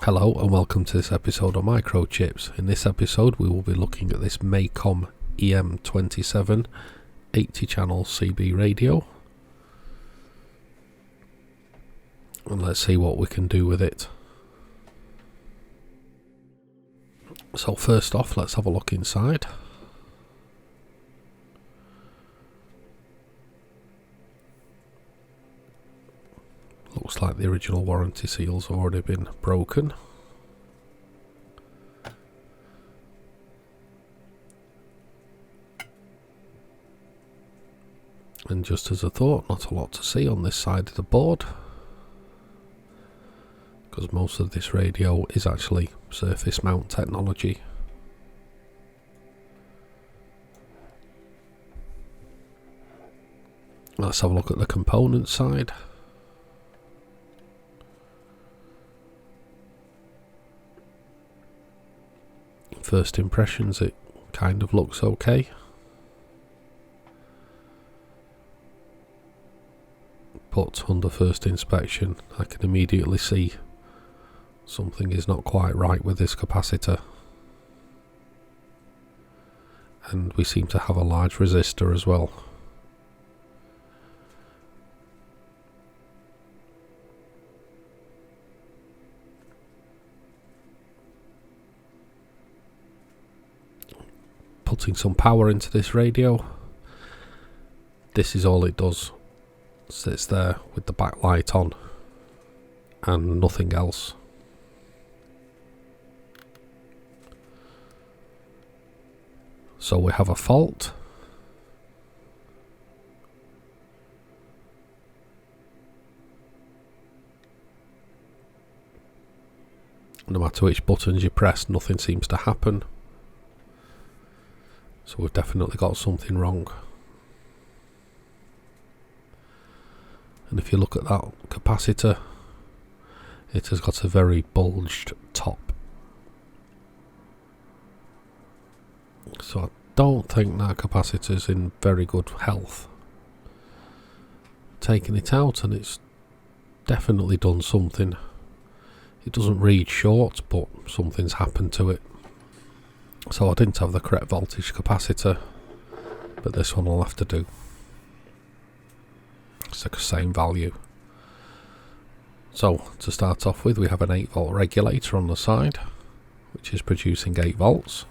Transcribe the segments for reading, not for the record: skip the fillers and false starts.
Hello and welcome to this episode of Microchips. In this episode we will be looking at this Maycom EM-27 80 channel CB radio, and let's see what we can do with it. So first off, let's have a look inside. Looks like the original warranty seals have already been broken. And just as a thought, not a lot to see on this side of the board, because most of this radio is actually surface mount technology. Let's have a look at the component side. First impressions, it kind of looks okay. But under first inspection, I can immediately see something is not quite right with this capacitor. And we seem to have a large resistor as well. Putting some power into this radio. This is all it does. Sits there with the backlight on and nothing else. So we have a fault. No matter which buttons you press, nothing seems to happen. So we've definitely got something wrong. And if you look at that capacitor, it has got a very bulged top. So I don't think that capacitor's in very good health. Taking it out and it's definitely done something. It doesn't read short, but something's happened to it. So I didn't have the correct voltage capacitor, but this one will have to do. It's the same value. So to start off with, we have an 8-volt regulator on the side, which is producing 8 volts.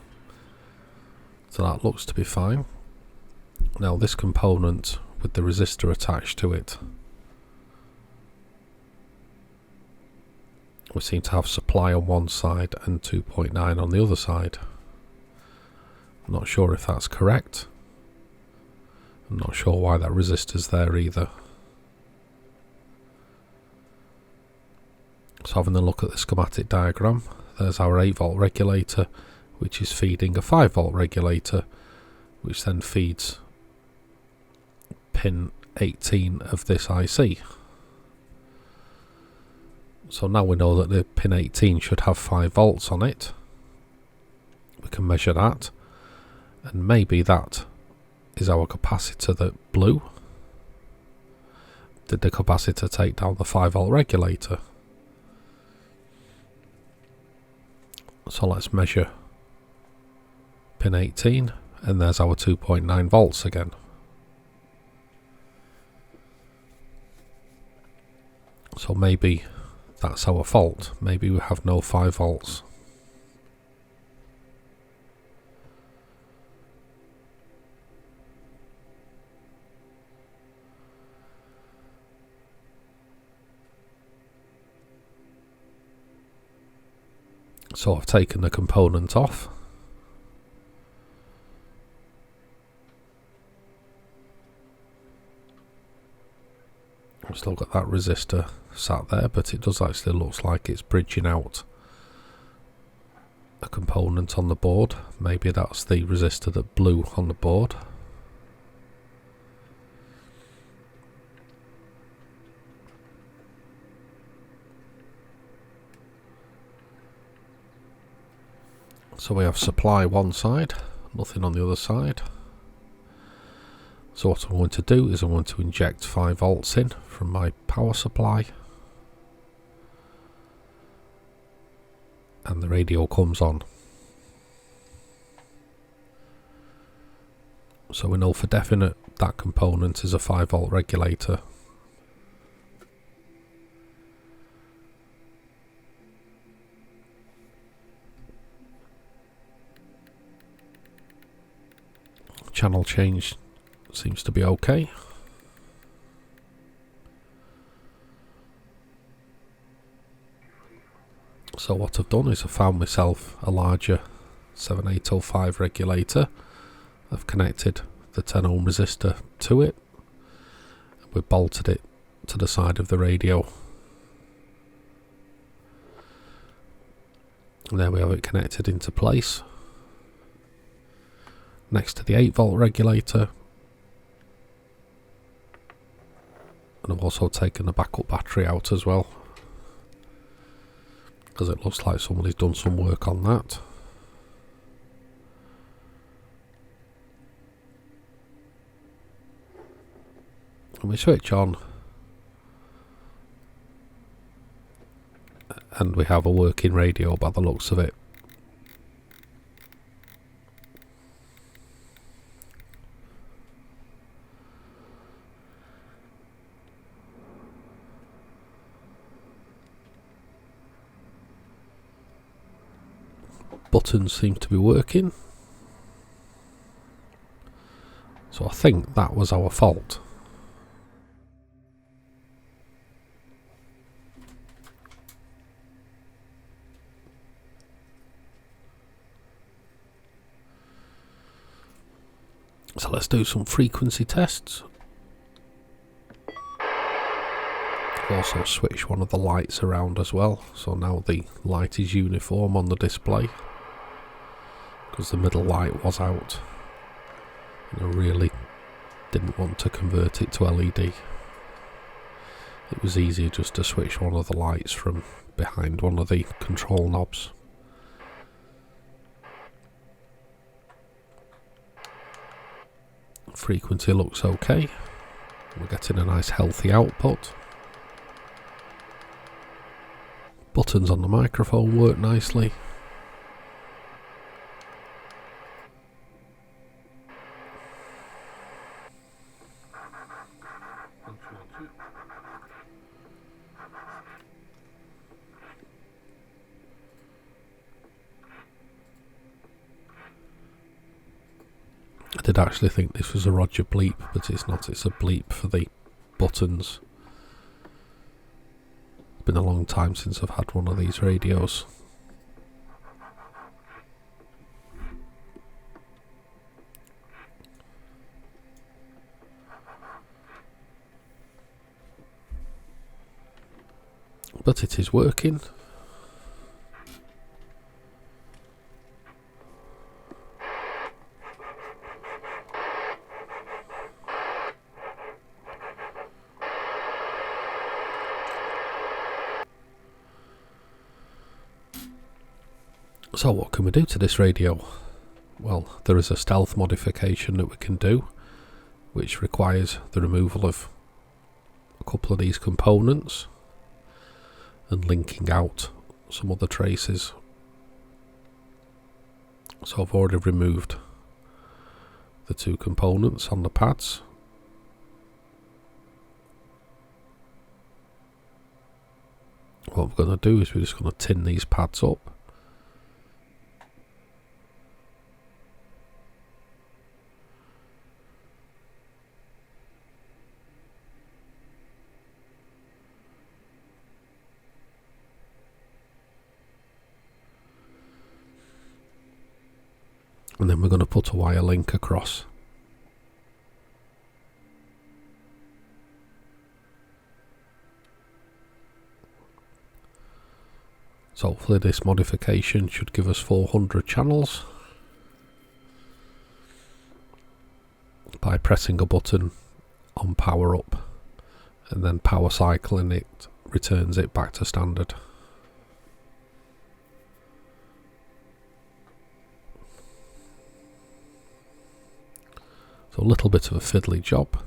So that looks to be fine. Now this component with the resistor attached to it, we seem to have supply on one side and 2.9 on the other side. I'm not sure if that's correct. I'm not sure why that resistor's there either. So having a look at the schematic diagram, there's our 8-volt regulator, which is feeding a 5-volt regulator, which then feeds pin 18 of this IC. So now we know that the pin 18 should have 5 volts on it. We can measure that, and maybe that is our capacitor that blew. Did the capacitor take down the 5-volt regulator? So let's measure pin 18, and there's our 2.9 volts again. So maybe that's our fault. Maybe we have no 5 volts. So I've taken the component off. I've still got that resistor sat there, but it does actually look like it's bridging out a component on the board. Maybe that's the resistor that blew on the board. So we have supply one side, nothing on the other side. So what I'm going to do is I'm going to inject 5 volts in from my power supply. and the radio comes on. So we know for definite that component is a 5-volt regulator. Channel change seems to be okay. So what I've done is I've found myself a larger 7805 regulator. I've connected the 10 ohm resistor to it. We've bolted it to the side of the radio. And there we have it connected into place. Next to the 8-volt regulator. And I've also taken the backup battery out as well, because it looks like somebody's done some work on that. And we switch on, and we have a working radio by the looks of it. Buttons seem to be working, so I think that was our fault. So let's do some frequency tests. I've also switched one of the lights around as well, so now the light is uniform on the display, because the middle light was out and I really didn't want to convert it to LED. It was easier just to switch one of the lights from behind one of the control knobs. Frequency looks okay. We're getting a nice healthy output. Buttons on the microphone work nicely. I did actually think this was a Roger bleep, but it's not. It's a bleep for the buttons. It's been a long time since I've had one of these radios. But it is working. So what can we do to this radio? Well, there is a stealth modification that we can do, which requires the removal of a couple of these components and linking out some other traces. So I've already removed the two components on the pads. What we're going to do is we're just going to tin these pads up. And then we're going to put a wire link across. So hopefully this modification should give us 400 channels. By pressing a button on power up and then power cycling it returns it back to standard. So a little bit of a fiddly job.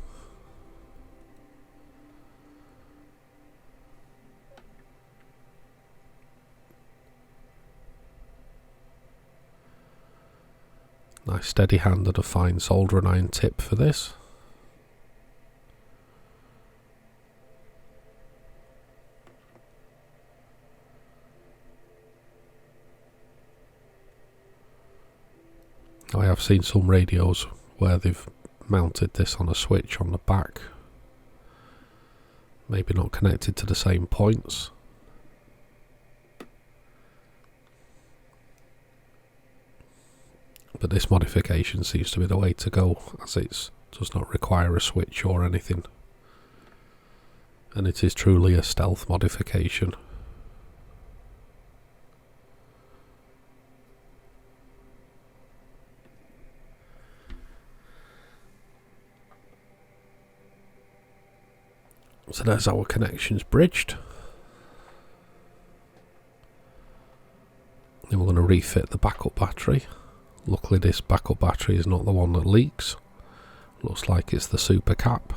Nice steady hand and a fine soldering iron tip for this. I have seen some radios where they've mounted this on a switch on the back, maybe not connected to the same points. But this modification seems to be the way to go, as it does not require a switch or anything, and it is truly a stealth modification. So there's our connections bridged. Then we're going to refit the backup battery. Luckily this backup battery is not the one that leaks. Looks like it's the super cap.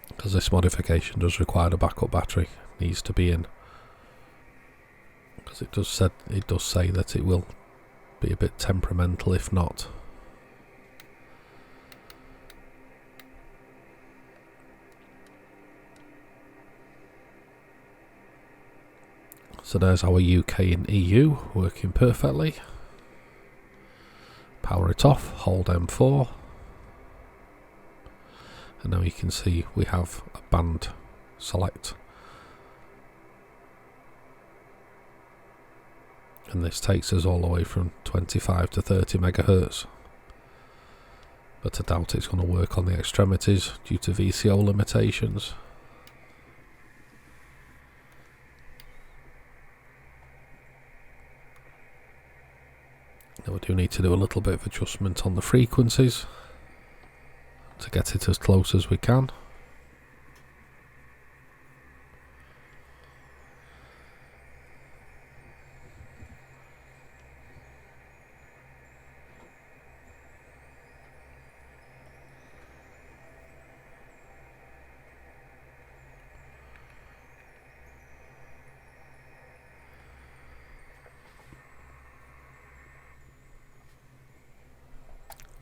Because this modification does require the backup battery. It needs to be in. Because it does say that it will be a bit temperamental if not. So there's our UK and EU working perfectly. Power it off, hold M4. And now you can see we have a band select. And this takes us all the way from 25 to 30 megahertz. But I doubt it's going to work on the extremities due to VCO limitations. Now we do need to do a little bit of adjustment on the frequencies to get it as close as we can.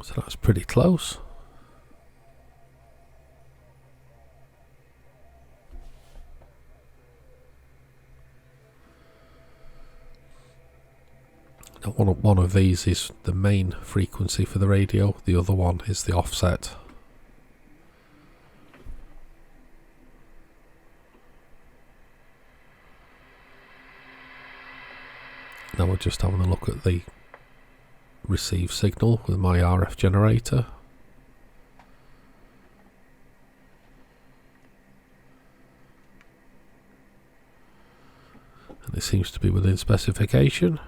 So that's pretty close. Now one of these is the main frequency for the radio, the other one is the offset. Now we're just having a look at the receive signal with my RF generator. And it seems to be within specification.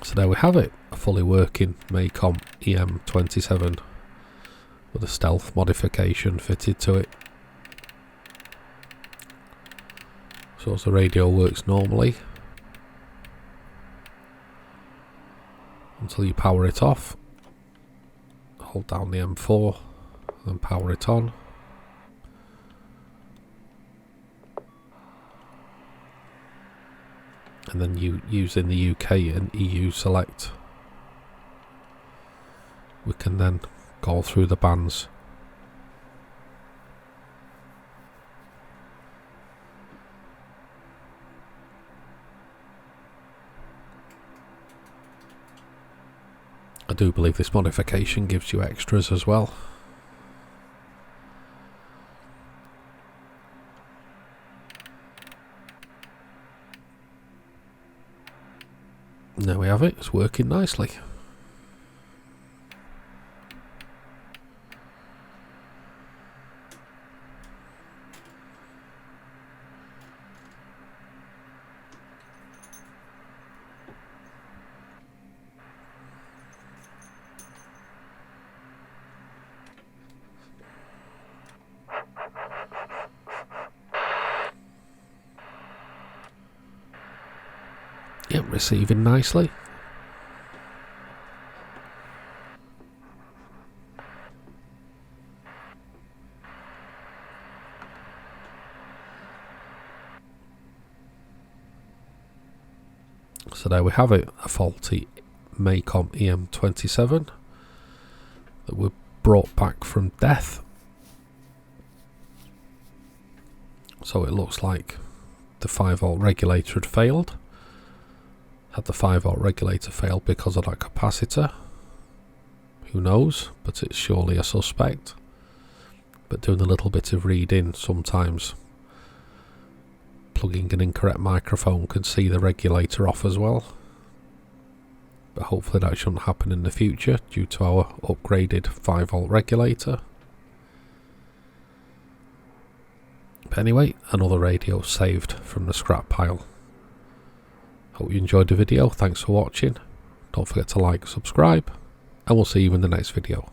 So there we have it, a fully working Maycom EM-27 with a stealth modification fitted to it. So as the radio works normally until you power it off, hold down the M4 and power it on. And then using the UK and EU select, we can then go through the bands. I do believe this modification gives you extras as well. There we have it, it's working nicely. Yep, receiving nicely. So there we have it, a faulty Maycom EM-27 that we brought back from death. So it looks like the 5V regulator had failed. Had the 5V regulator failed because of that capacitor? Who knows, but it's surely a suspect. But doing a little bit of reading, sometimes plugging an incorrect microphone can see the regulator off as well. But hopefully that shouldn't happen in the future due to our upgraded 5V regulator. But anyway, another radio saved from the scrap pile. Hope you enjoyed the video. Thanks for watching. Don't forget to like, subscribe, and we'll see you in the next video.